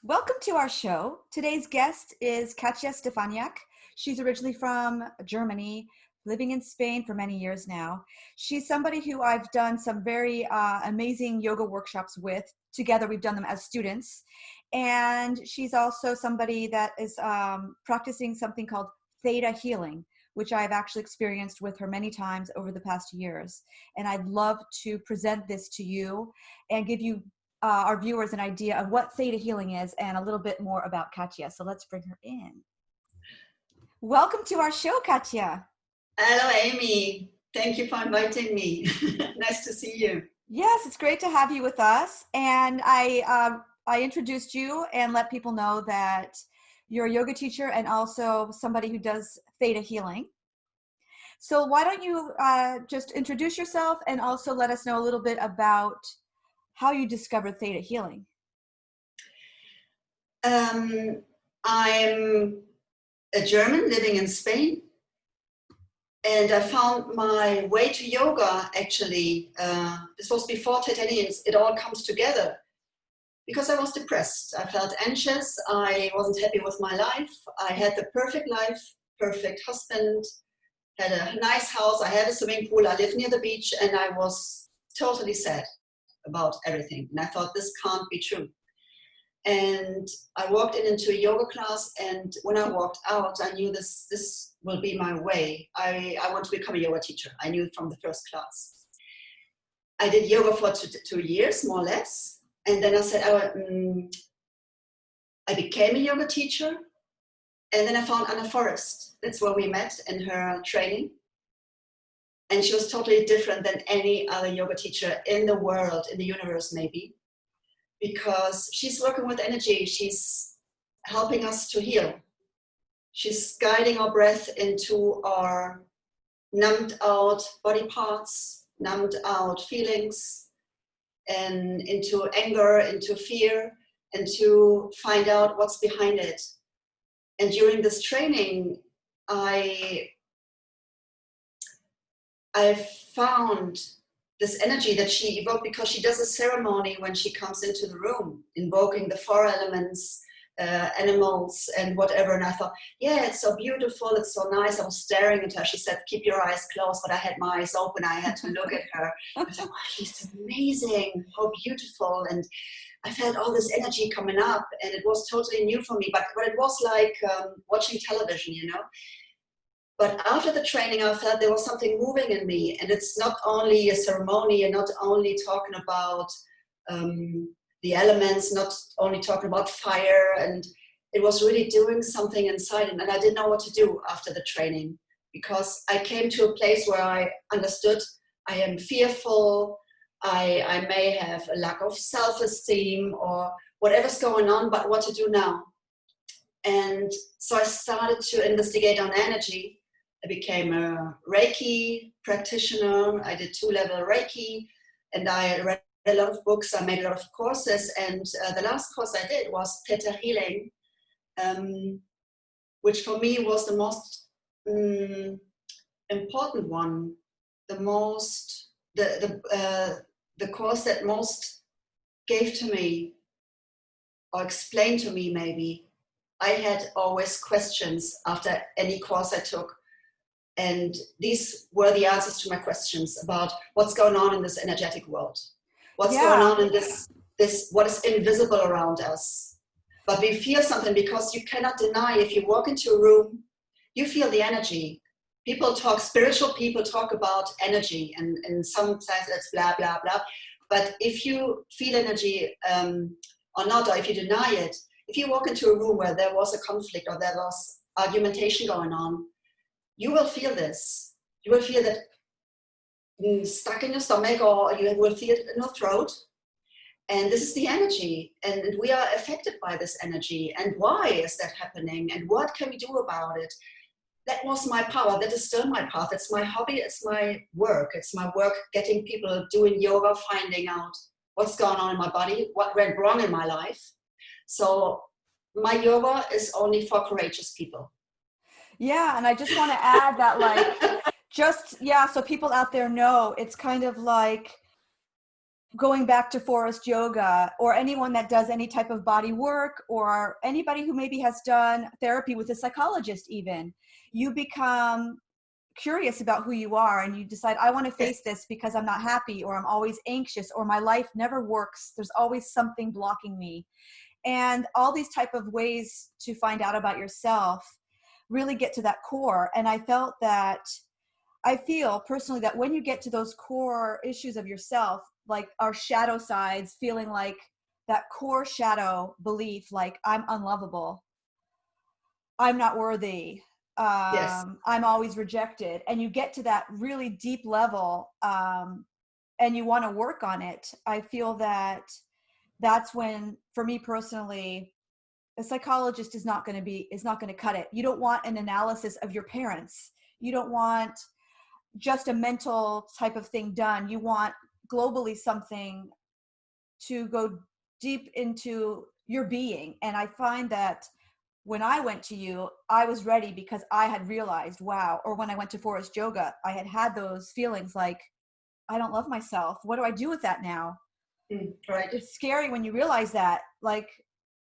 Welcome to our show. Today's guest is Katja Stefaniak. She's originally from Germany, living in Spain for many years now. She's somebody who I've done some very amazing yoga workshops with. Together, we've done them as students. And she's also somebody that is practicing something called Theta Healing, which I've actually experienced with her many times over the past years. And I'd love to present this to you and give you our viewers an idea of what Theta Healing is and a little bit more about Katja. So let's bring her in. Welcome to our show, Katja. Hello, Amy. Thank you for inviting me. Nice to see you. Yes, it's great to have you with us. And I introduced you and let people know that you're a yoga teacher and also somebody who does Theta Healing. So why don't you just introduce yourself and also let us know a little bit about how you discovered Theta Healing. I'm a German living in Spain, and I found my way to yoga actually. This was before ThetaHealing. It all comes together because I was depressed. I felt anxious. I wasn't happy with my life. I had the perfect life, perfect husband, had a nice house. I had a swimming pool. I lived near the beach, and I was totally sad about everything. And I thought, this can't be true. And I walked into a yoga class, and when I walked out, I knew this will be my way. I want to become a yoga teacher. I knew it from the first class. I did yoga for two years, more or less. And then I said, I became a yoga teacher. And then I found Anna Forrest. That's where we met in her training. And she was totally different than any other yoga teacher in the world, in the universe maybe, because she's working with energy. She's helping us to heal. She's guiding our breath into our numbed out body parts, numbed out feelings, and into anger, into fear, and to find out what's behind it. And during this training, I found this energy that she evoked because she does a ceremony when she comes into the room, invoking the four elements, animals and whatever. And I thought, yeah, it's so beautiful. It's so nice. I was staring at her. She said, keep your eyes closed, but I had my eyes open. I had to look at her. I thought, wow, she's amazing. How beautiful. And I felt all this energy coming up, and it was totally new for me, but it was like watching television, you know. But after the training, I felt there was something moving in me. And it's not only a ceremony and not only talking about the elements, not only talking about fire. And it was really doing something inside. And I didn't know what to do after the training, because I came to a place where I understood I am fearful. I may have a lack of self-esteem or whatever's going on, but what to do now? And so I started to investigate on energy. I became a Reiki practitioner. I did 2-level Reiki, and I read a lot of books. I made a lot of courses, and the last course I did was ThetaHealing, which for me was the most important one, the course that most gave to me or explained to me maybe. I had always questions after any course I took. And these were the answers to my questions about what's going on in this energetic world. What's going on in this what is invisible around us. But we feel something, because you cannot deny, if you walk into a room, you feel the energy. Spiritual people talk about energy, and sometimes it's blah, blah, blah. But if you feel energy or not, or if you deny it, if you walk into a room where there was a conflict or there was argumentation going on, you will feel this. You will feel that stuck in your stomach, or you will feel it in your throat. And this is the energy. And we are affected by this energy. And why is that happening? And what can we do about it? That was my power. That is still my path. It's my hobby. It's my work. It's my work getting people doing yoga, finding out what's going on in my body, what went wrong in my life. So my yoga is only for courageous people. Yeah, and I just want to add that, so people out there know, it's kind of like going back to Forrest Yoga, or anyone that does any type of body work, or anybody who maybe has done therapy with a psychologist even, you become curious about who you are and you decide, I want to Yes. face this because I'm not happy, or I'm always anxious, or my life never works. There's always something blocking me. And all these type of ways to find out about yourself really get to that core. And I feel personally that when you get to those core issues of yourself, like our shadow sides, feeling like that core shadow belief, like I'm unlovable, I'm not worthy, Yes. I'm always rejected, and you get to that really deep level, and you want to work on it, I feel that that's when, for me personally, a psychologist is not going to cut it. You don't want an analysis of your parents. You don't want just a mental type of thing done. You want globally something to go deep into your being. And I find that when I went to you, I was ready because I had realized, wow. Or when I went to Forest Yoga, I had those feelings like, I don't love myself. What do I do with that now? Right. It's scary when you realize that, like,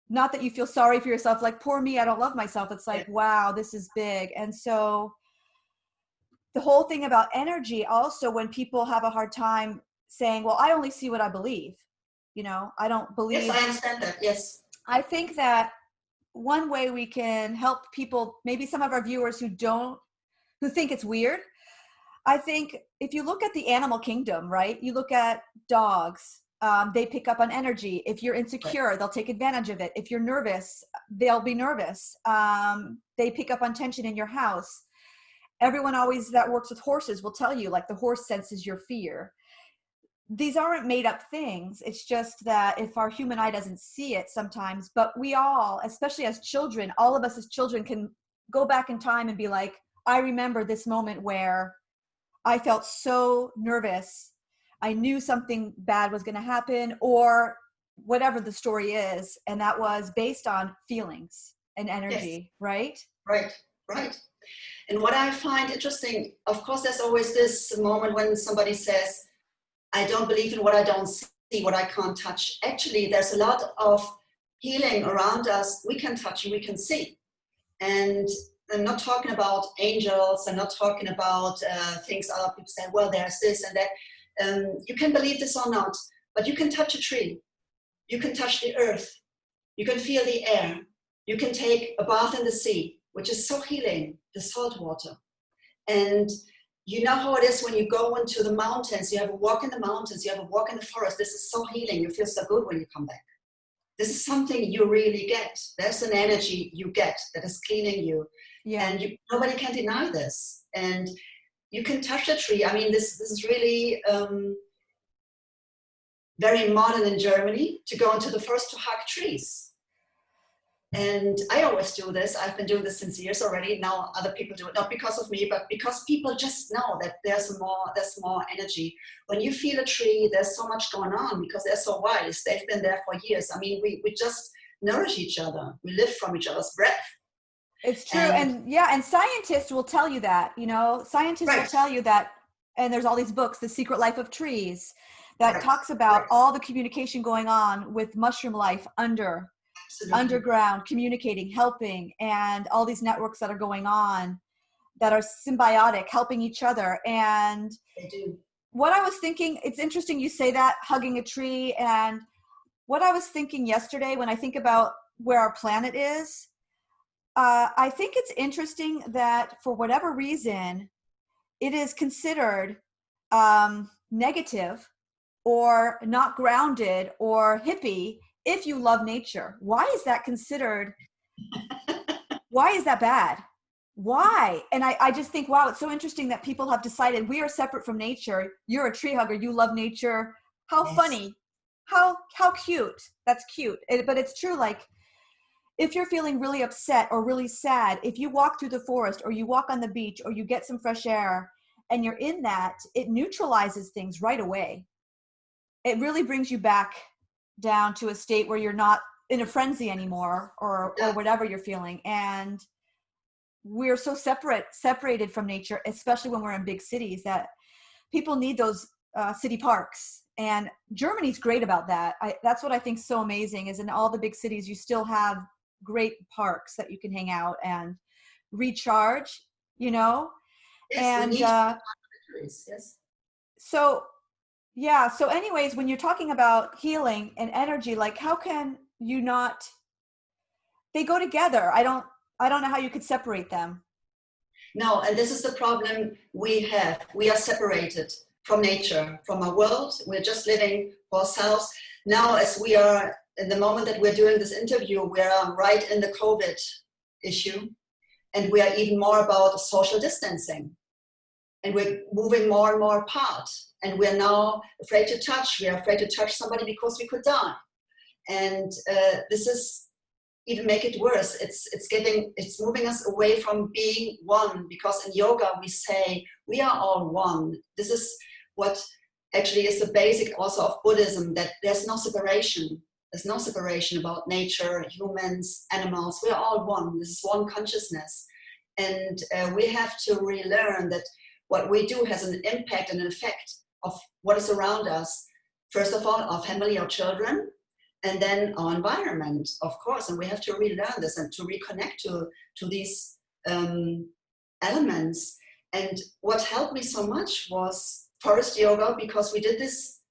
not that you feel sorry for yourself, like, poor me, I don't love myself. It's Yeah. like, wow, this is big. And so the whole thing about energy also, when people have a hard time saying, well, I only see what I believe, I don't Yes, believe. I understand that. Yes. I think that one way we can help people, maybe some of our viewers who think it's weird, I think if you look at the animal kingdom, right, you look at dogs, they pick up on energy. If you're Right. insecure, they'll take advantage of it. If you're nervous, they'll be nervous. They pick up on tension in your house. Everyone always that works with horses will tell you, like, the horse senses your fear. These aren't made up things. It's just that if our human eye doesn't see it sometimes, but we all, especially as children, all of us as children can go back in time and be like, I remember this moment where I felt so nervous. I knew something bad was going to happen, or whatever the story is. And that was based on feelings and Yes. energy, right? Right. Right. And what I find interesting, of course, there's always this moment when somebody says, I don't believe in what I don't see, what I can't touch. Actually, there's a lot of healing around us we can touch and we can see. And I'm not talking about angels. I'm not talking about things other people say, well, there's this and that. You can believe this or not, but you can touch a tree. You can touch the earth. You can feel the air. You can take a bath in the sea, which is so healing, the salt water. And you know how it is when you go into the mountains, you have a walk in the mountains, you have a walk in the forest. This is so healing. You feel so good when you come back. This is something you really get. There's an energy you get that is cleaning you. Yeah. And nobody can deny this. And you can touch a tree. I mean, this is really very modern in Germany, to go into the forest to hug trees. And I always do this. I've been doing this since years already. Now other people do it, not because of me, but because people just know that there's more energy. When you feel a tree, there's so much going on because they're so wise. They've been there for years. I mean, we just nourish each other. We live from each other's breath. It's true. And And yeah, and scientists will tell you that, scientists will right, tell you that, and there's all these books, The Secret Life of Trees, that correct, talks about correct, all the communication going on with mushroom life absolutely. underground, communicating, helping, and all these networks that are going on that are symbiotic, helping each other. And They do. what I was thinking, it's interesting you say that, hugging a tree, and what I was thinking yesterday when I think about where our planet is, I think it's interesting that for whatever reason, it is considered negative or not grounded or hippie if you love nature. Why is that considered? Why is that bad? Why? And I just think, wow, it's so interesting that people have decided we are separate from nature. You're a tree hugger. You love nature. How Yes. funny. How cute. That's cute. But it's true. Like, if you're feeling really upset or really sad, if you walk through the forest or you walk on the beach or you get some fresh air and you're in that, it neutralizes things right away. It really brings you back down to a state where you're not in a frenzy anymore, or Yeah. whatever you're feeling. And we're so separated from nature, especially when we're in big cities, that people need those city parks And Germany's great about that. That's what I think so amazing is in all the big cities, you still have great parks that you can hang out and recharge, you know? Yes, we And need batteries, yes. so, yeah. So anyways, when you're talking about healing and energy, like how can you not, they go together. I don't know how you could separate them. No, and this is the problem we have. We are separated from nature, from our world. We're just living for ourselves. Now, as we are in the moment that we're doing this interview, we're right in the COVID issue, and we are even more about social distancing. And we're moving more and more apart. And we're now afraid to touch. We are afraid to touch somebody because we could die. And this is even make it worse. It's moving us away from being one, because in yoga we say we are all one. This is what actually is the basic also of Buddhism, that there's no separation. There's no separation about nature, humans, animals. We're all one. This is one consciousness. And we have to relearn that what we do has an impact and an effect of what is around us. First of all, our family, our children, and then our environment, of course. And we have to relearn this and to reconnect to these elements. And what helped me so much was forest yoga, because we did this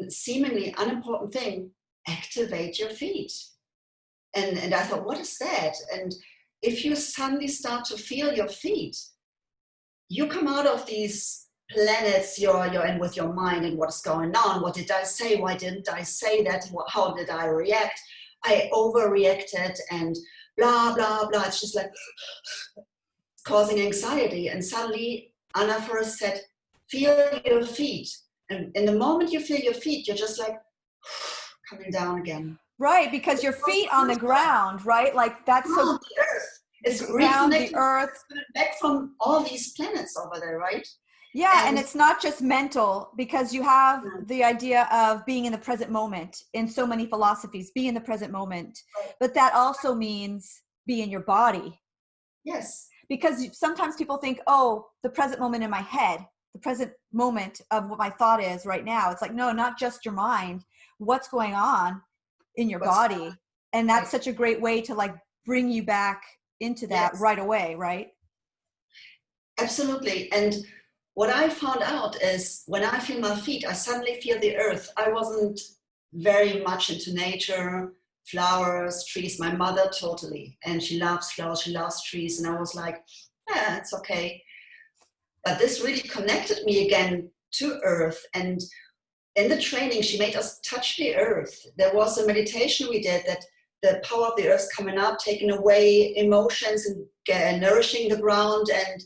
seemingly unimportant thing: activate your feet. And I thought, what is that? And if you suddenly start to feel your feet, you come out of these planets you're in with your mind and what's going on. What did I say? Why didn't I say that? How did I react? I overreacted and blah, blah, blah. It's just like causing anxiety. And suddenly Anna first said, feel your feet. And in the moment you feel your feet, you're just like coming down again. Right, because your feet on the ground, right? Like that's so the earth. It's ground, the reconnecting earth. back from all these planets over there, right? Yeah, and it's not just mental, because you have the idea of being in the present moment in so many philosophies, be in the present moment. But that also means be in your body. Yes. Because sometimes people think, oh, the present moment in my head, the present moment of what my thought is right now. It's like, no, not just your mind. What's going on in your body? And that's such a great way to like bring you back into that right away, right? Absolutely. And what I found out is when I feel my feet, I suddenly feel the earth. I wasn't very much into nature, flowers, trees. My mother totally. And she loves flowers, she loves trees. And I was like, yeah, it's okay. But this really connected me again to earth. And in the training, she made us touch the earth. There was a meditation we did that the power of the earth coming up, taking away emotions and nourishing the ground. And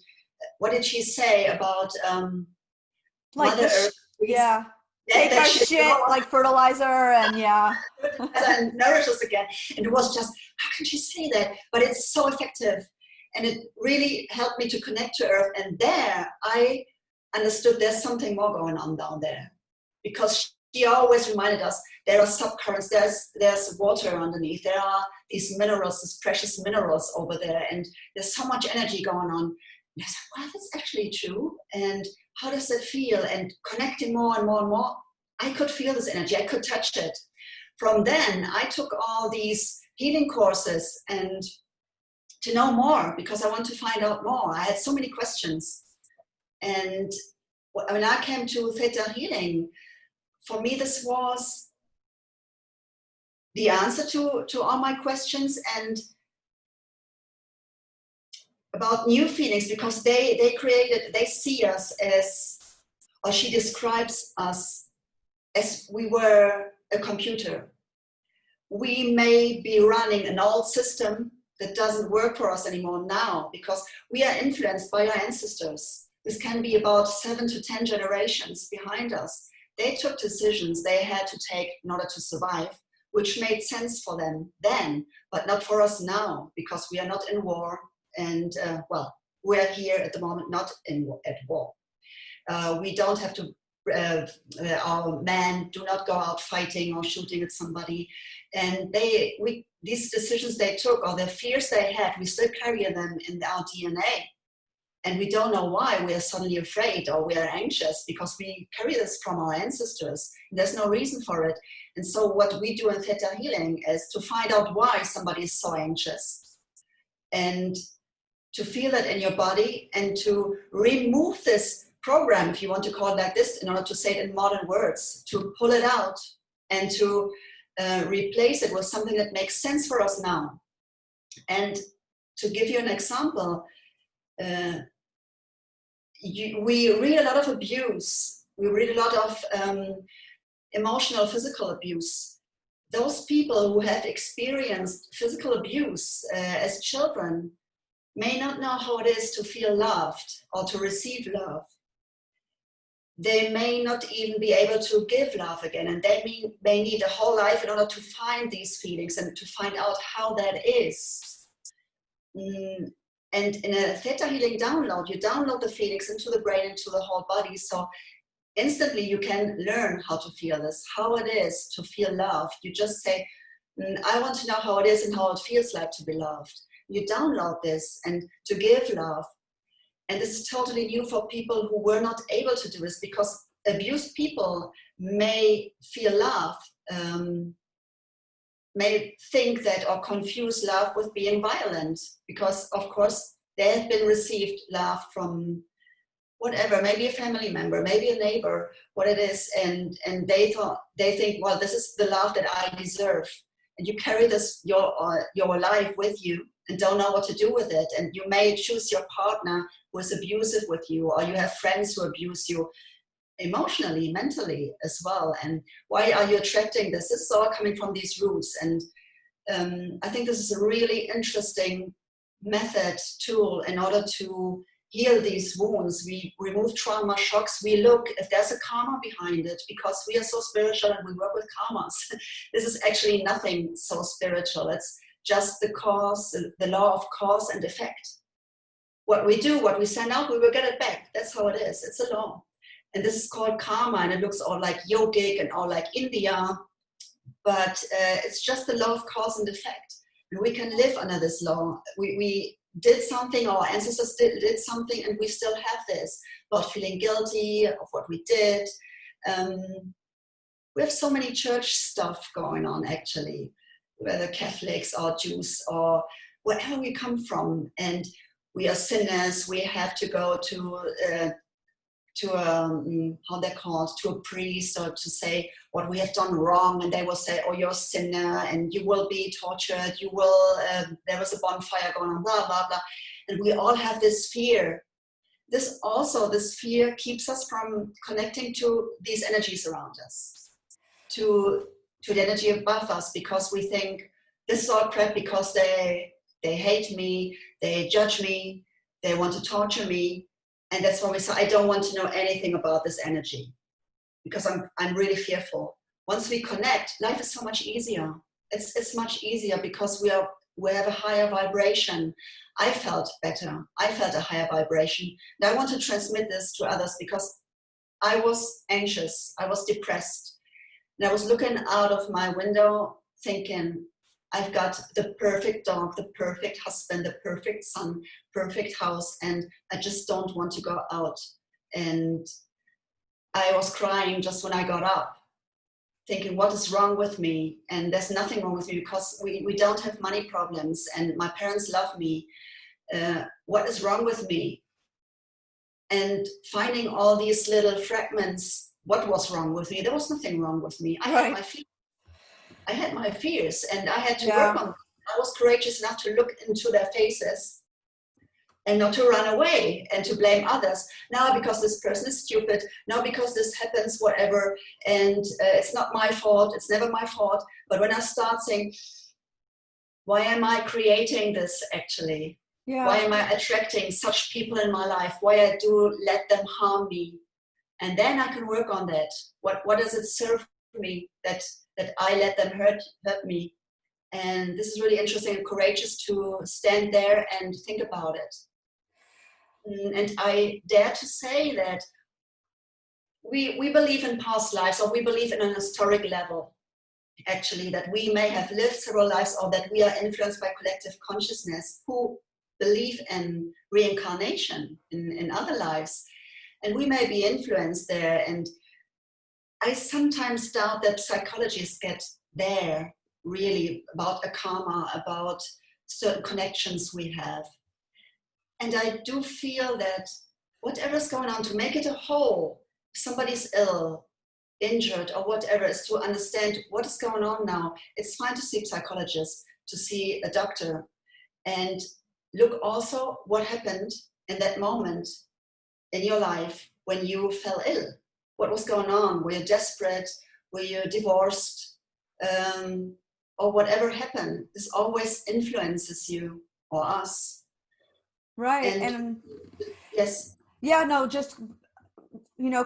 what did she say about like Mother Earth? Yeah. Take our shit like fertilizer and and nourish us again. And it was just, how can she say that? But it's so effective. And it really helped me to connect to earth. And there I understood there's something more going on down there. Because she always reminded us there are subcurrents, there's water underneath, there are these minerals, these precious minerals over there, and there's so much energy going on. And I said, well, that's actually true. And how does that feel? And connecting more and more and more, I could feel this energy, I could touch it. From then, I took all these healing courses and to know more, because I want to find out more. I had so many questions. And when I came to Theta Healing, for me, this was the answer to all my questions, and about new feelings, because they see us as, or she describes us as we were a computer. We may be running an old system that doesn't work for us anymore now, because we are influenced by our ancestors. This can be about 7 to 10 generations behind us. They took decisions they had to take in order to survive, which made sense for them then, but not for us now, because we are not in war. And we're here at the moment not at war. We don't have to, our men do not go out fighting or shooting at somebody. And these decisions they took, or the fears they had, we still carry them in our DNA. And we don't know why we are suddenly afraid or we are anxious, because we carry this from our ancestors. There's no reason for it. And so what we do in Theta Healing is to find out why somebody is so anxious, and to feel it in your body, and to remove this program, if you want to call it like this, in order to say it in modern words, to pull it out and to replace it with something that makes sense for us now. And to give you an example, we read a lot of abuse. We read a lot of emotional, physical abuse. Those people who have experienced physical abuse as children may not know how it is to feel loved or to receive love. They may not even be able to give love again, and they may need a whole life in order to find these feelings and to find out how that is. And in a Theta Healing download, you download the feelings into the brain, into the whole body, so instantly you can learn how to feel this, how it is to feel loved. You just say, I want to know how it is and how it feels like to be loved. You download this and to give love. And this is totally new for people who were not able to do this, because abused people may feel love, may think that or confuse love with being violent, because of course they have been received love from whatever, maybe a family member, maybe a neighbor, what it is, and they think, well, this is the love that I deserve. And you carry this your life with you and don't know what to do with it. And you may choose your partner who is abusive with you, or you have friends who abuse you emotionally, mentally as well. And why are you attracting this? This is all coming from these roots. And I think this is a really interesting method, tool, in order to heal these wounds. We remove trauma, shocks. We look if there's a karma behind it, because we are so spiritual and we work with karmas. This is actually nothing so spiritual. It's just the cause, the law of cause and effect. What we do, what we send out, we will get it back. That's how it is. It's a law. And this is called karma, and it looks all like yogic and all like India, but it's just the law of cause and effect. And we can live under this law. We did something, our ancestors did something, and we still have this about feeling guilty of what we did. We have so many church stuff going on, actually, whether Catholics or Jews or wherever we come from, and we are sinners. We have to go to how they're called, to a priest, or to say what we have done wrong, and they will say, oh, you're a sinner and you will be tortured, you will there was a bonfire going on, blah blah blah. And we all have this fear. This fear keeps us from connecting to these energies around us, to the energy above us, because we think this is all crap, because they hate me, they judge me, they want to torture me. And that's why we say, I don't want to know anything about this energy, because I'm really fearful. Once we connect, life is so much easier. It's much easier because we have a higher vibration. I felt better. I felt a higher vibration. And I want to transmit this to others, because I was anxious. I was depressed. And I was looking out of my window thinking, I've got the perfect dog, the perfect husband, the perfect son, perfect house, and I just don't want to go out. And I was crying just when I got up, thinking, what is wrong with me? And there's nothing wrong with me, because we don't have money problems, and my parents love me. What is wrong with me? And finding all these little fragments, what was wrong with me? There was nothing wrong with me. I had my fears, and I had to work on them. I was courageous enough to look into their faces and not to run away and to blame others. Now because this person is stupid, now because this happens, whatever, and it's not my fault, it's never my fault. But when I start saying, why am I creating this actually? Yeah. Why am I attracting such people in my life? Why I do let them harm me? And then I can work on that. What does it serve me that I let them hurt me? And this is really interesting and courageous to stand there and think about it. And I dare to say that we believe in past lives, or we believe in an historic level, actually, that we may have lived several lives, or that we are influenced by collective consciousness. Who belief in reincarnation in other lives. And we may be influenced there. And I sometimes doubt that psychologists get there really about a karma, about certain connections we have. And I do feel that whatever's going on, to make it a whole, if somebody's ill, injured, or whatever, is to understand what is going on now. It's fine to see a psychologist, to see a doctor, and look also what happened in that moment in your life when you fell ill. What was going on? Were you desperate? Were you divorced? Or whatever happened. This always influences you or us. Right. And yes. Yeah, no, just,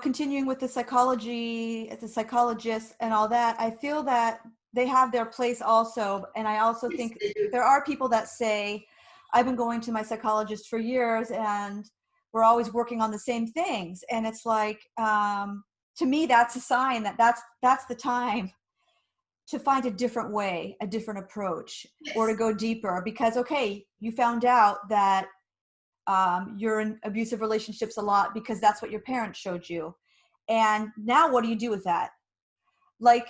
continuing with the psychology, the psychologists and all that, I feel that they have their place also. And I also think there are people that say, I've been going to my psychologist for years and we're always working on the same things. And it's like, to me, that's a sign that that's the time to find a different way, a different approach, or to go deeper. Because, okay, you found out that you're in abusive relationships a lot because that's what your parents showed you. And now what do you do with that? Like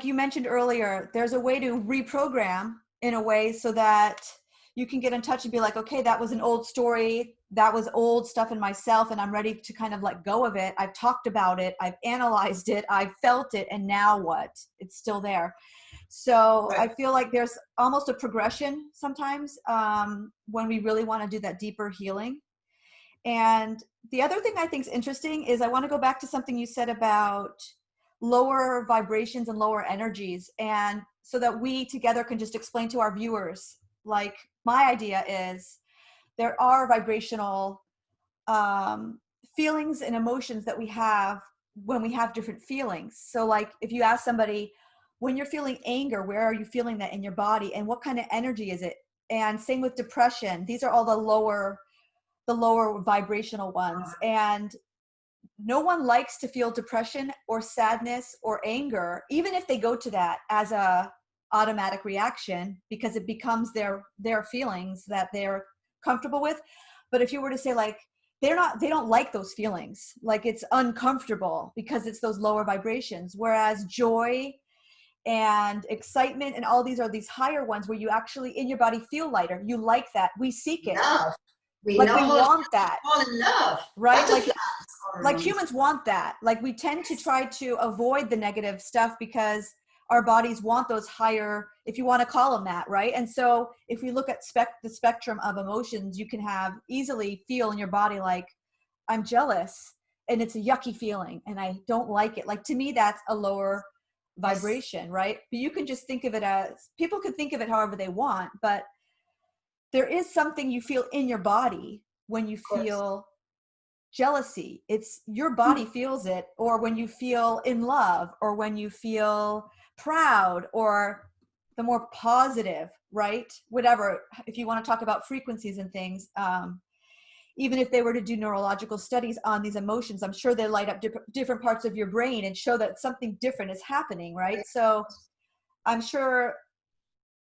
you mentioned earlier, there's a way to reprogram in a way so that you can get in touch and be like, okay, that was an old story. That was old stuff in myself. And I'm ready to kind of let go of it. I've talked about it. I've analyzed it. I've felt it. And now what? It's still there. So I feel like there's almost a progression sometimes when we really want to do that deeper healing. And the other thing I think is interesting is I want to go back to something you said about lower vibrations and lower energies. And so that we together can just explain to our viewers, like my idea is there are vibrational feelings and emotions that we have when we have different feelings. So like if you ask somebody, when you're feeling anger, where are you feeling that in your body and what kind of energy is it? And same with depression. These are all the lower vibrational ones. And no one likes to feel depression or sadness or anger, even if they go to that as a automatic reaction, because it becomes their feelings that they're comfortable with. But if you were to say like, they don't like those feelings, like it's uncomfortable because it's those lower vibrations, whereas joy and excitement and all these are these higher ones where you actually in your body feel lighter. You like that. We seek it. Love. We want that. Fall in love. Right? Like humans want that. Like we tend to try to avoid the negative stuff because our bodies want those higher, if you want to call them that, right? And so if we look at the spectrum of emotions, you can easily feel in your body like, I'm jealous and it's a yucky feeling and I don't like it. Like to me, that's a lower vibration, right? But you can just think of it as, people can think of it however they want, but there is something you feel in your body when you feel jealousy. It's your body feels it, or when you feel in love, or when you feel proud, or the more positive, right? Whatever, if you want to talk about frequencies and things, even if they were to do neurological studies on these emotions, I'm sure they light up different parts of your brain and show that something different is happening, right? So I'm sure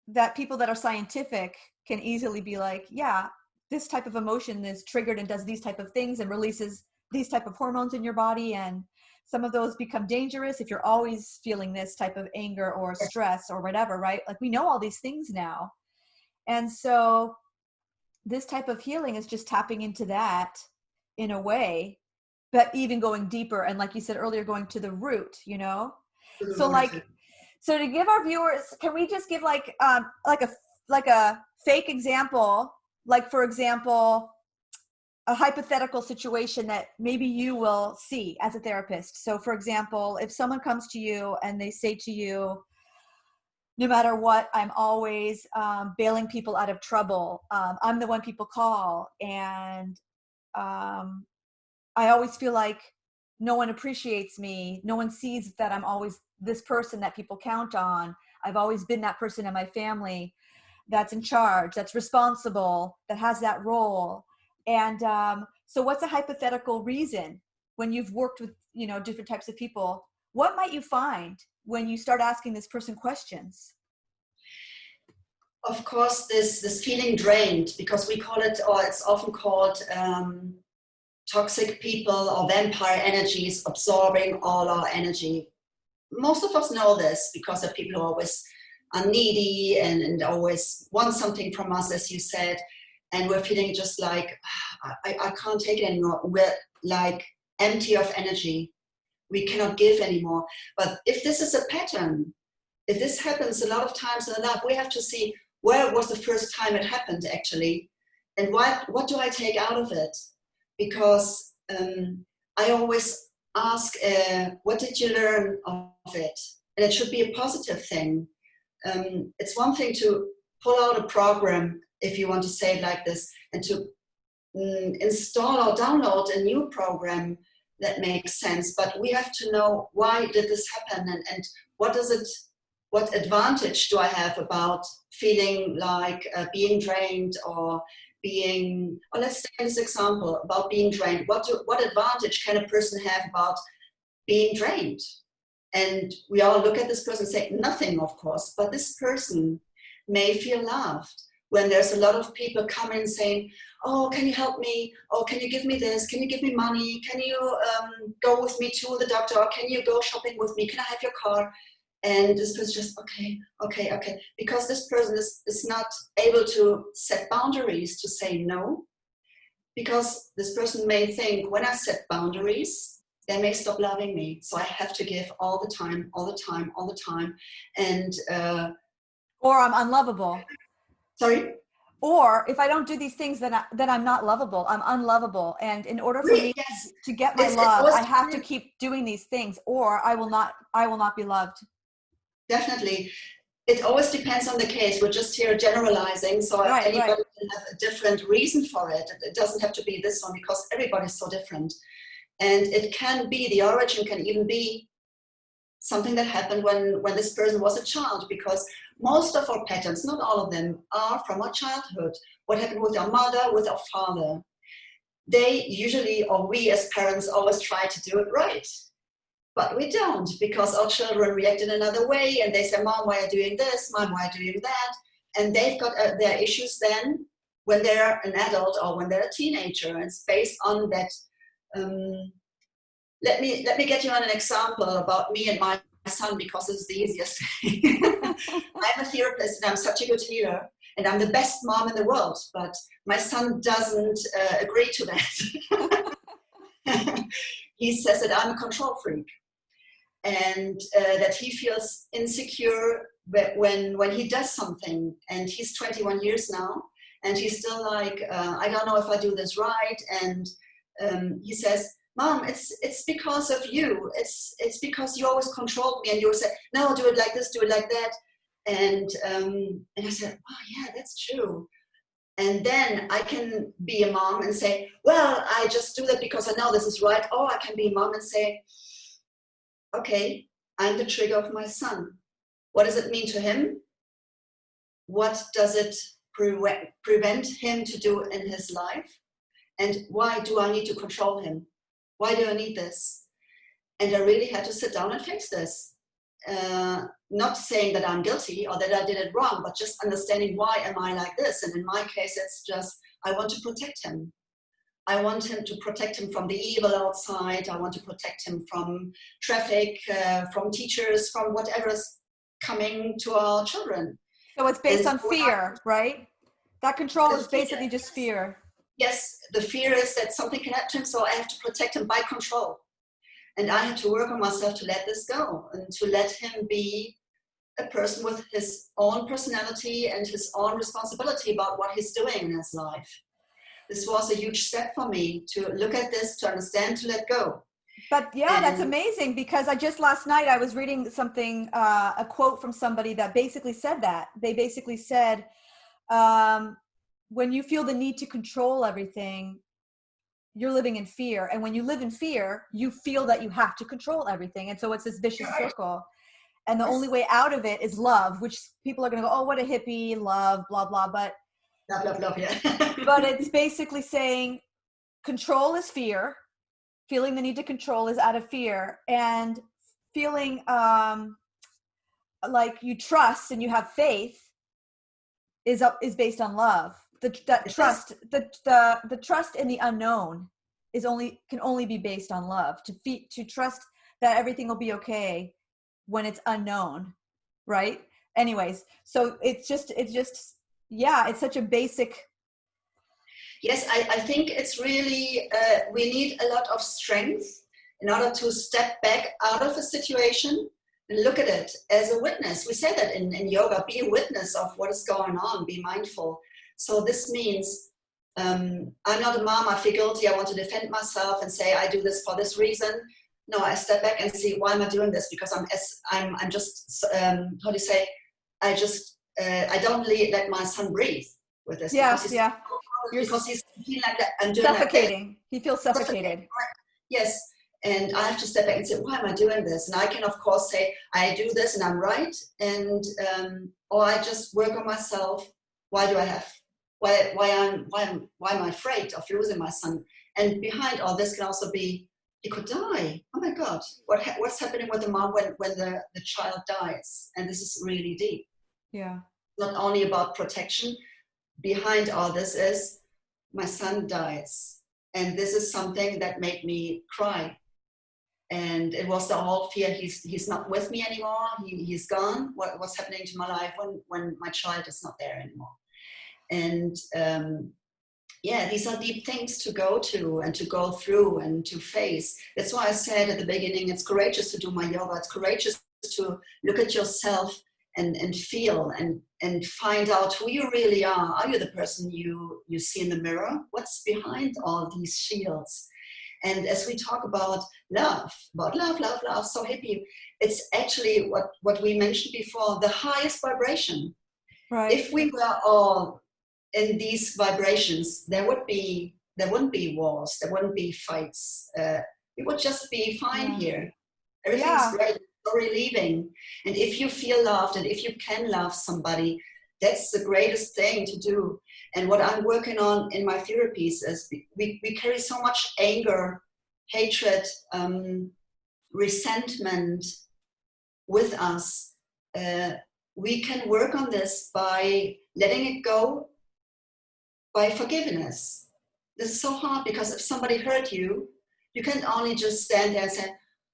that people that are scientific can easily be like, yeah, this type of emotion is triggered and does these type of things and releases these type of hormones in your body. And some of those become dangerous if you're always feeling this type of anger or stress or whatever, right? Like we know all these things now. And so this type of healing is just tapping into that in a way, but even going deeper. And like you said earlier, going to the root, So to give our viewers, can we just give like a fake example? Like, for example, a hypothetical situation that maybe you will see as a therapist. So for example, if someone comes to you and they say to you, no matter what, I'm always bailing people out of trouble. I'm the one people call. And I always feel like no one appreciates me. No one sees that I'm always this person that people count on. I've always been that person in my family that's in charge, that's responsible, that has that role. And so what's a hypothetical reason when you've worked with, different types of people? What might you find when you start asking this person questions? of course, this feeling drained, because we call it, or it's often called, toxic people or vampire energies absorbing all our energy. Most of us know this because the people who always are needy and always want something from us, as you said, and we're feeling just like, I can't take it anymore. We're like empty of energy. We cannot give anymore. But if this is a pattern, if this happens a lot of times in life, we have to see where was the first time it happened actually, and what do I take out of it? Because I always ask, what did you learn of it? And it should be a positive thing. It's one thing to pull out a program, if you want to say it like this, and to install or download a new program that makes sense. But we have to know, why did this happen, and what advantage do I have about feeling like being drained, or let's take this example about being drained. What advantage can a person have about being drained? And we all look at this person and say, nothing, of course, but this person may feel loved when there's a lot of people coming saying, oh, can you help me? Oh, can you give me this? Can you give me money? Can you go with me to the doctor? Or can you go shopping with me? Can I have your car? And this person just, okay. Because this person is not able to set boundaries to say no. Because this person may think, when I set boundaries, they may stop loving me. So I have to give all the time. And Or I'm unlovable. Sorry? Or if I don't do these things, then I'm not lovable. I'm unlovable. And in order for me Yes. to get my love, I have to keep doing these things, or I will not be loved. Definitely. It always depends on the case. We're just here generalizing, so anybody can have a different reason for it. It doesn't have to be this one, because everybody's so different. And it can be, the origin can even be something that happened when this person was a child, because most of our patterns, not all of them, are from our childhood. What happened with our mother, with our father. They usually, or we as parents, always try to do it right. But we don't, because our children react in another way, and they say, Mom, why are you doing this? Mom, why are you doing that? And they've got their issues then when they're an adult or when they're a teenager. And it's based on that. Let me get you on an example about me and my son, because it's the easiest thing. I'm a therapist and I'm such a good healer, and I'm the best mom in the world, but my son doesn't agree to that. He says that I'm a control freak, and that he feels insecure when he does something. And he's 21 years now, and he's still like, I don't know if I do this right. And he says, Mom, it's because of you. It's because you always controlled me, and you say, no, do it like this, do it like that. And I said, oh yeah, that's true. And then I can be a mom and say, well, I just do that because I know this is right. Or I can be a mom and say, okay, I'm the trigger of my son. What does it mean to him? What does it prevent him to do in his life? And why do I need to control him? Why do I need this? And I really had to sit down and fix this. Not saying that I'm guilty or that I did it wrong, but just understanding, why am I like this? And in my case, it's just, I want to protect him. I want him to protect him from the evil outside. I want to protect him from traffic, from teachers, from whatever is coming to our children. So it's based on fear, right? That control is basically just fear. Yes, the fear is that something can happen to him, so I have to protect him by control. And I had to work on myself to let this go, and to let him be a person with his own personality and his own responsibility about what he's doing in his life. This was a huge step for me, to look at this, to understand, to let go. But yeah, that's amazing, because last night I was reading something, a quote from somebody that basically said that. They basically said, when you feel the need to control everything, you're living in fear. And when you live in fear, you feel that you have to control everything. And so it's this vicious circle. And the only way out of it is love, which people are going to go, oh, what a hippie, love, blah, blah. But love, yeah. But it's basically saying control is fear. Feeling the need to control is out of fear. And feeling like you trust and you have faith is based on love. That It is. trust, the trust in the unknown can only be based on love. To trust that everything will be okay when it's unknown, right? Anyways, so it's just yeah, it's such a basic. Yes, I think it's really, we need a lot of strength in order to step back out of a situation and look at it as a witness. We say that in yoga, be a witness of what is going on, be mindful. So this means I'm not a mom, I feel guilty, I want to defend myself and say I do this for this reason. No, I step back and see, why am I doing this? Because I'm just, how do you say, I don't let my son breathe with this, Yeah, because yeah. he's feeling like that, I'm doing Suffocating. like He feels suffocated. yes, and I have to step back and say, why am I doing this? And I can of course say, I do this and I'm right, and or I just work on myself. Why do I have? Why am I afraid of losing my son? And behind all this can also be, he could die. Oh my God, what's happening with the mom when the child dies? And this is really deep. Yeah. Not only about protection. Behind all this is, my son dies, and this is something that made me cry. And it was the whole fear, he's not with me anymore, he's gone. What's happening to my life when my child is not there anymore? And yeah, these are deep things to go to and to go through and to face. That's why I said at the beginning, it's courageous to do my yoga. It's courageous to look at yourself and feel and find out who you really are. Are you the person you see in the mirror? What's behind all these shields? And as we talk about love, so hippie, it's actually what we mentioned before, the highest vibration. Right. If we were all in these vibrations, there wouldn't be wars, there wouldn't be fights. We would just be fine here. Everything's great, so relieving. And if you feel loved and if you can love somebody, that's the greatest thing to do. And what I'm working on in my therapies is we carry so much anger, hatred, resentment with us. We can work on this by letting it go, by forgiveness. This is so hard because if somebody hurt you, you can't only just stand there and say,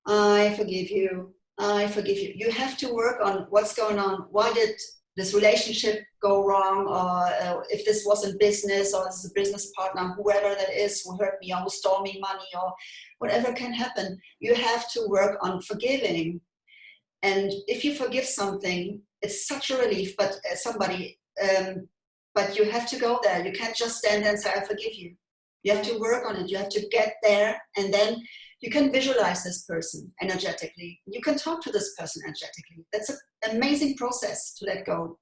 I forgive you, I forgive you. You have to work on what's going on. Why did this relationship go wrong? Or if this was in business, or this is a business partner, whoever that is who hurt me or who stole me money or whatever can happen, you have to work on forgiving. And if you forgive something, it's such a relief, but but you have to go there. You can't just stand there and say, I forgive you. You have to work on it. You have to get there, and then you can visualize this person energetically. You can talk to this person energetically. That's an amazing process to let go.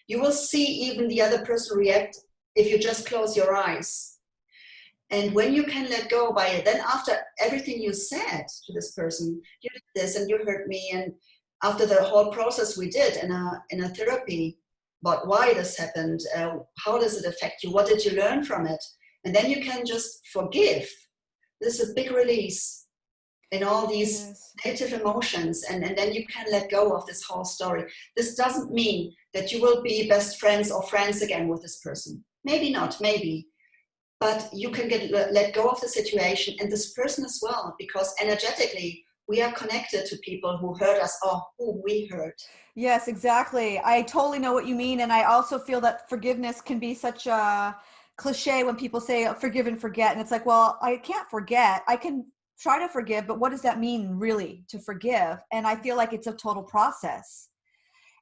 You will see even the other person react if you just close your eyes. And when you can let go by it, then after everything you said to this person, you did this and you hurt me, and after the whole process we did in a therapy about why this happened, how does it affect you, what did you learn from it, and then you can just forgive. This is a big release in all these negative emotions, and then you can let go of this whole story. This doesn't mean that you will be best friends or friends again with this person. Maybe not, maybe. But you can let go of the situation and this person as well, because energetically we are connected to people who hurt us or who we hurt. Yes, exactly. I totally know what you mean. And I also feel that forgiveness can be such a cliche when people say forgive and forget. And it's like, well, I can't forget. I can try to forgive, but what does that mean really, to forgive? And I feel like it's a total process.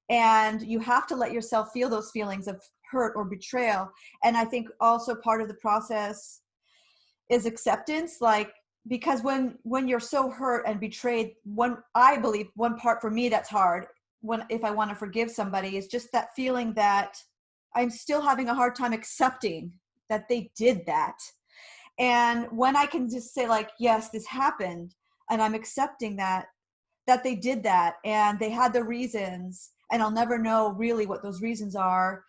And you have to let yourself feel those feelings of hurt or betrayal. And I think also part of the process is acceptance, like, because when you're so hurt and betrayed, I believe one part for me that's hard if I want to forgive somebody is just that feeling that I'm still having a hard time accepting that they did that. And when I can just say, like, yes, this happened, and I'm accepting that they did that, and they had the reasons, and I'll never know really what those reasons are,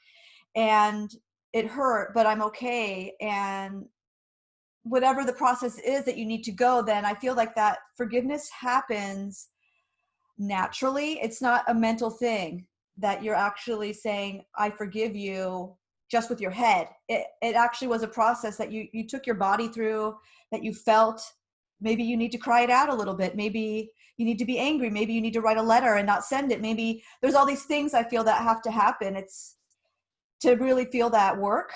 and it hurt, but I'm okay, and whatever the process is that you need to go, then I feel like that forgiveness happens naturally. It's not a mental thing. that you're actually saying, I forgive you, just with your head. It actually was a process that you took your body through, that you felt. Maybe you need to cry it out a little bit. Maybe you need to be angry. Maybe you need to write a letter and not send it. Maybe there's all these things I feel that have to happen. It's to really feel that work.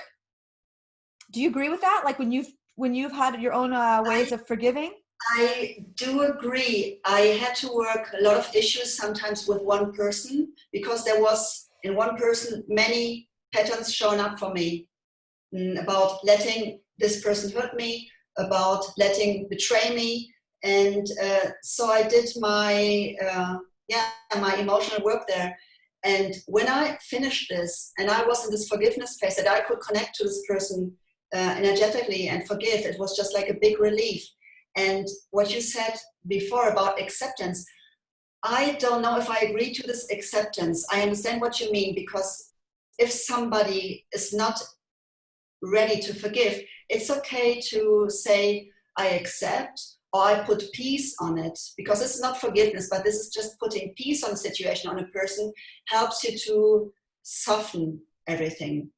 Do you agree with that? Like when you've had your own ways of forgiving? I do agree. I had to work a lot of issues sometimes with one person, because there was in one person many patterns showing up for me, about letting this person hurt me, about letting betray me. And so I did my my emotional work there. And when I finished this and I was in this forgiveness phase, that I could connect to this person energetically and forgive, it was just like a big relief. And what you said before about acceptance, I don't know if I agree to this acceptance. I understand what you mean, because if somebody is not ready to forgive, it's okay to say, I accept, or I put peace on it, because it's not forgiveness, but this is just putting peace on a situation, on a person, helps you to soften everything.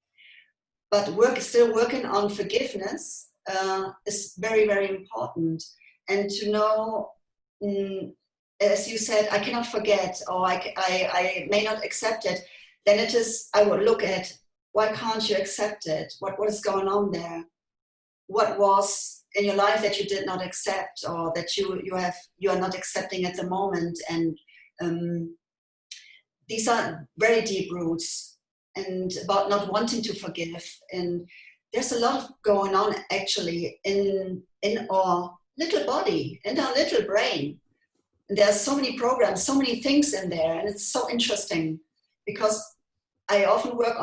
But still working on forgiveness is very, very important. And to know, as you said, I cannot forget, or I may not accept it, then it is, I would look at, why can't you accept it? What is going on there? What was in your life that you did not accept, or that you are not accepting at the moment? And these are very deep roots, and about not wanting to forgive. And there's a lot of going on actually in our little body, in our little brain. And there are so many programs, so many things in there, and it's so interesting, because I often work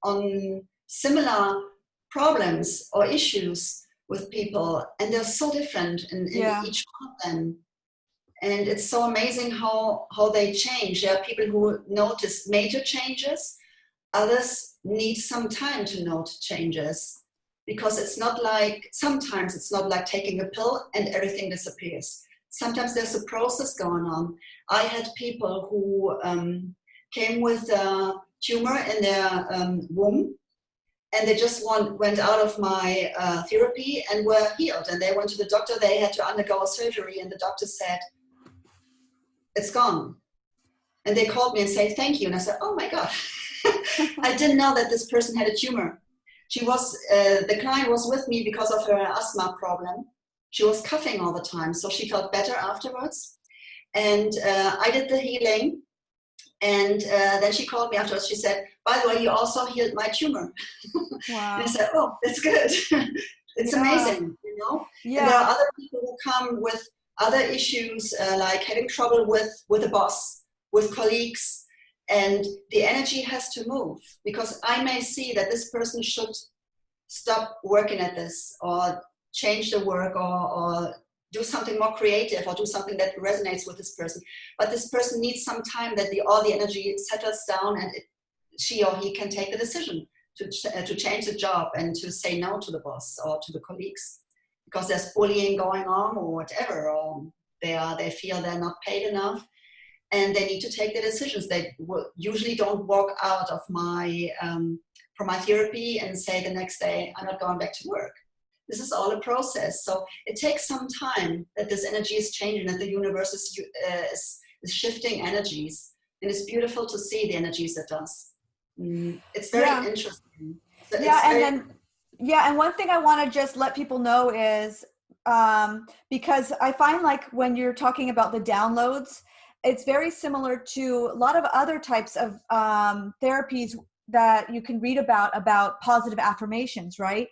on similar problems or issues with people, and they're so different in each one of them. And it's so amazing how they change. There are people who notice major changes. Others need some time to note changes, because it's not like, sometimes it's not like taking a pill and everything disappears. Sometimes there's a process going on. I had people who came with a tumor in their womb, and they just went out of my therapy and were healed. And they went to the doctor. They had to undergo a surgery, and the doctor said, it's gone. And they called me and said, thank you. And I said, oh my God, I didn't know that this person had a tumor. She was, the client was with me because of her asthma problem. She was coughing all the time, so she felt better afterwards. And I did the healing. And then she called me afterwards. She said, by the way, you also healed my tumor. Wow. And I said, oh, that's good. It's amazing, you know? Yeah. And there are other people who come with other issues, like having trouble with a boss, with colleagues. And the energy has to move, because I may see that this person should stop working at this, or change the work, or do something more creative, or do something that resonates with this person. But this person needs some time that all the energy settles down, and she or he can take the decision to change the job and to say no to the boss or to the colleagues, because there's bullying going on or whatever, or they feel they're not paid enough, and they need to take the decisions. They usually don't walk out of from my therapy and say the next day, I'm not going back to work. This is all a process. So it takes some time that this energy is changing, that the universe is shifting energies. And it's beautiful to see the energies it does. It's very interesting. So and one thing I want to just let people know is, because I find like when you're talking about the downloads, it's very similar to a lot of other types of therapies that you can read about positive affirmations, right?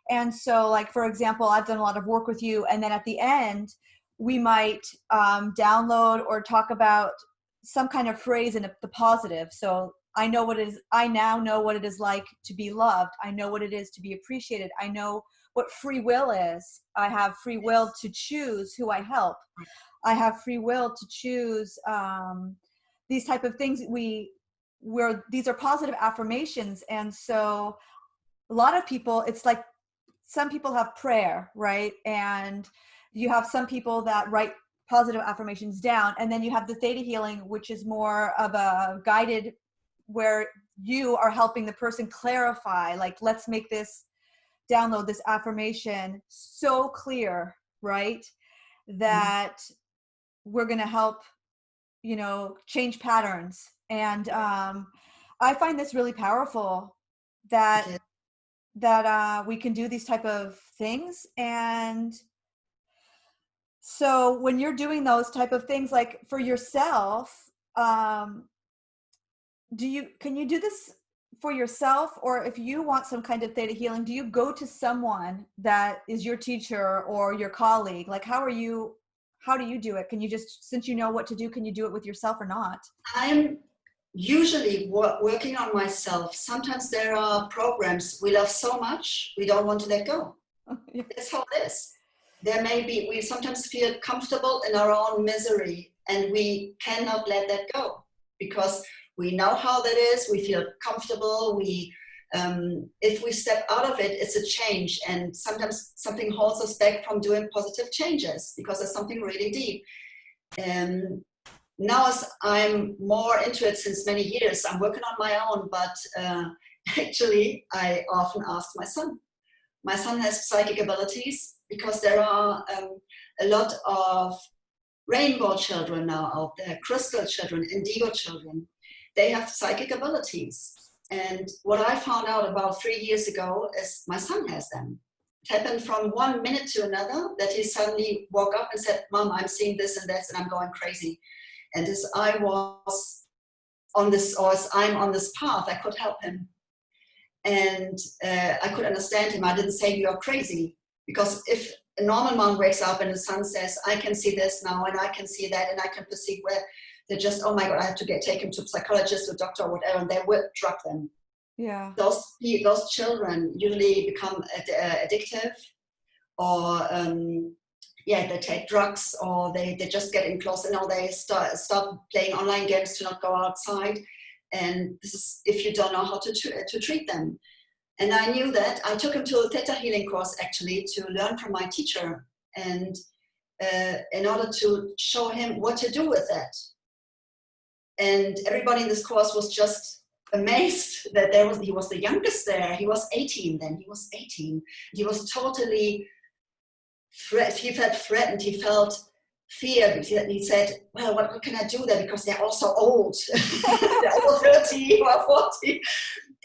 And so, like, for example, I've done a lot of work with you, and then at the end, we might download or talk about some kind of phrase in the positive. So I now know what it is like to be loved. I know what it is to be appreciated. I know what free will is. I have free will to choose who I help. I have free will to choose these type of things. Where these are positive affirmations. And so a lot of people, it's like some people have prayer, right? And you have some people that write positive affirmations down. And then you have the theta healing, which is more of a guided where you are helping the person clarify, like, let's make this download, this affirmation so clear, right? That we're going to help, change patterns. And I find this really powerful that we can do these type of things. And so when you're doing those type of things, like for yourself, can you do this for yourself? Or if you want some kind of theta healing, do you go to someone that is your teacher or your colleague? Like, how do you do it? Can you just, since you know what to do, can you do it with yourself or not? I'm usually working on myself. Sometimes there are programs we love so much, we don't want to let go. Yeah. That's how it is. We sometimes feel comfortable in our own misery, and we cannot let that go because we know how that is. We feel comfortable. If we step out of it, it's a change. And sometimes something holds us back from doing positive changes because there's something really deep. Now, as I'm more into it since many years, I'm working on my own, but actually, I often ask my son. My son has psychic abilities because there are a lot of rainbow children now out there, crystal children, indigo children. They have psychic abilities. And what I found out about 3 years ago is my son has them. It happened from 1 minute to another that he suddenly woke up and said, Mom, I'm seeing this and this and I'm going crazy. And as I was on this, or as I'm on this path, I could help him. And I could understand him. I didn't say you're crazy, because if a normal mom wakes up and the son says, I can see this now and I can see that and I can perceive where, they're just, oh my God, I have to take him to a psychologist or doctor or whatever, and they will drug them. Yeah. Those children usually become addictive, or they take drugs, or they just get in close, they start playing online games to not go outside. And this is if you don't know how to treat them. And I knew that. I took him to a Theta Healing course actually to learn from my teacher, and in order to show him what to do with that. And everybody in this course was just amazed that he was the youngest there. He was 18 then. He was 18. He was totally he felt threatened. He felt fear. He said, well, what can I do there? Because they're all so old. They're all 30 or 40.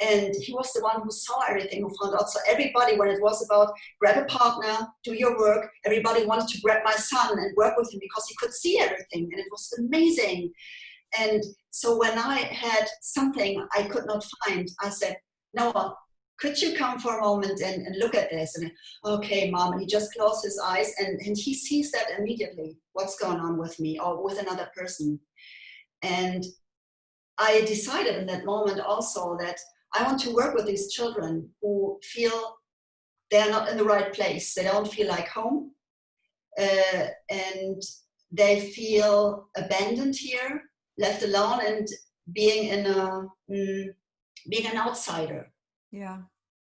And he was the one who saw everything, who found out. So everybody, when it was about grab a partner, do your work, everybody wanted to grab my son and work with him because he could see everything. And it was amazing. And so when I had something I could not find, I said, Noah, could you come for a moment and look at this? And okay, Mom. And he just closed his eyes, and he sees that immediately, what's going on with me or with another person. And I decided in that moment also that I want to work with these children who feel they're not in the right place. They don't feel like home. And they feel abandoned here, left alone, and being an outsider. Yeah.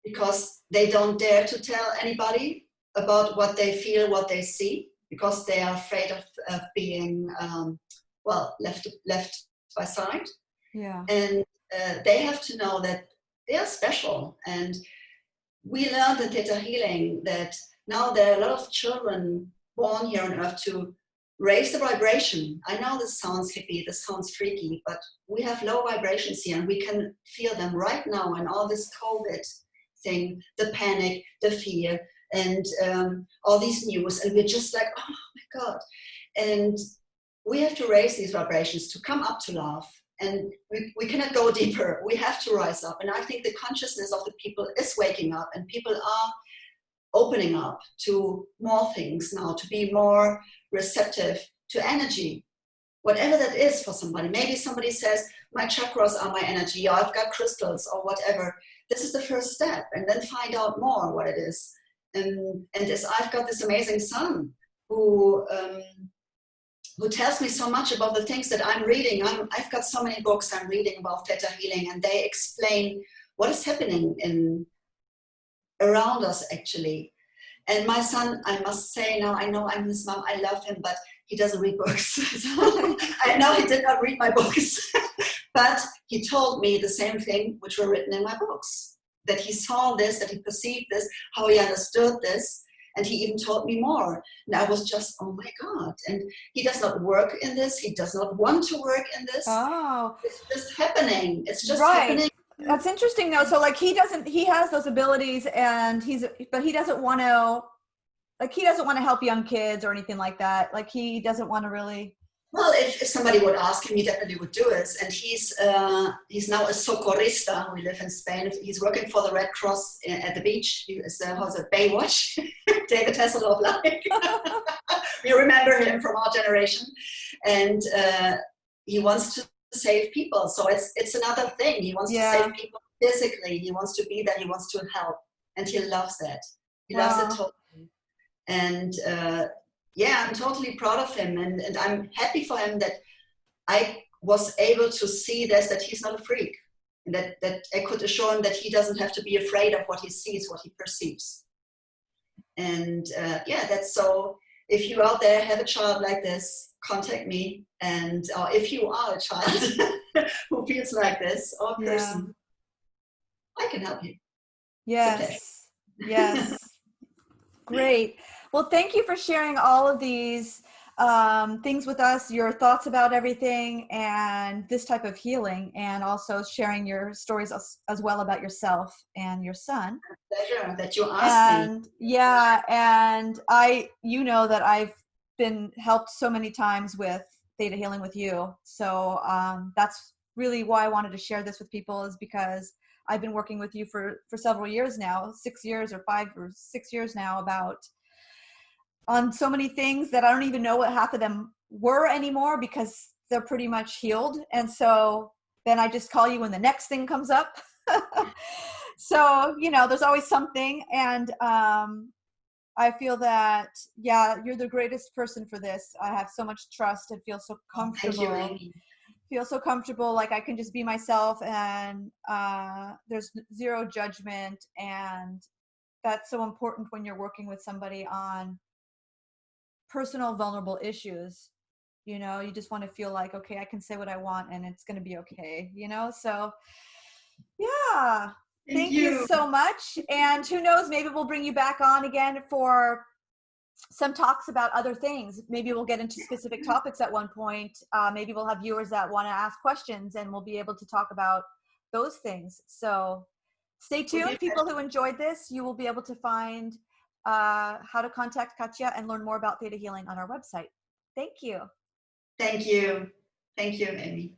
Because they don't dare to tell anybody about what they feel, what they see, because they are afraid of being left by side. Yeah. And they have to know that they are special. And we learned in Theta Healing that now there are a lot of children born here on Earth to raise the vibration. I know this sounds hippie, this sounds freaky, but we have low vibrations here, and we can feel them right now. And all this COVID thing, the panic, the fear, and all these news, and we're just like, oh my God. And we have to raise these vibrations to come up to love. And we cannot go deeper. We have to rise up. And I think the consciousness of the people is waking up, and people are opening up to more things now, to be more receptive to energy, whatever that is for somebody. Maybe somebody says, my chakras are my energy, or I've got crystals, or whatever. This is the first step, and then find out more what it is. And as I've got this amazing son who tells me so much about the things that I'm reading. I've got so many books I'm reading about Theta Healing, and they explain what is happening around us actually. And my son, I must say now, I know I'm his mom, I love him, but he doesn't read books. So I know he did not read my books. But he told me the same thing which were written in my books, that he saw this, that he perceived this, how he understood this. And he even told me more. And I was just, oh my God. And he does not work in this. He does not want to work in this. Oh, It's just happening. It's just right. happening. That's interesting though. So like he has those abilities and but he doesn't want to, like he doesn't want to help young kids or anything like that. Like he doesn't want to really. Well, if somebody would ask him, he definitely would do it. And he's now a socorrista. We live in Spain. He's working for the Red Cross at the beach. He is how's it, Baywatch. David Hasselhoff, like we remember him from our generation, and he wants to save people. So it's another thing. He wants to save people physically. He wants to be there. He wants to help, and he loves that. He loves it totally. And yeah, I'm totally proud of him, and I'm happy for him that I was able to see this, that he's not a freak, and that I could assure him that he doesn't have to be afraid of what he sees, what he perceives. And yeah, that's so. If you out there have a child like this, contact me. And if you are a child who feels like this, or a person, I can help you. Yes. Yes. Great. Well, thank you for sharing all of these things with us, your thoughts about everything and this type of healing, and also sharing your stories as well about yourself and your son. Pleasure that you asked me. Yeah, and you know that I've been helped so many times with Theta Healing with you. So that's really why I wanted to share this with people, is because I've been working with you for several years now, 6 years or 5 or 6 years now, on so many things that I don't even know what half of them were anymore, because they're pretty much healed. And so then I just call you when the next thing comes up. So, you know, there's always something. And I feel that, yeah, you're the greatest person for this. I have so much trust and feel so comfortable. Oh, thank you, Amy. Feel so comfortable, like I can just be myself, and there's zero judgment. And that's so important when you're working with somebody on personal vulnerable issues. You know, you just want to feel like, okay, I can say what I want and it's going to be okay, you know? So yeah, thank you so much. And who knows, maybe we'll bring you back on again for some talks about other things. Maybe we'll get into specific topics at one point. Maybe we'll have viewers that want to ask questions, and we'll be able to talk about those things. So stay tuned. People who enjoyed this, you will be able to find how to contact Katja and learn more about Theta Healing on our website. Thank you. Thank you. Thank you, Amy.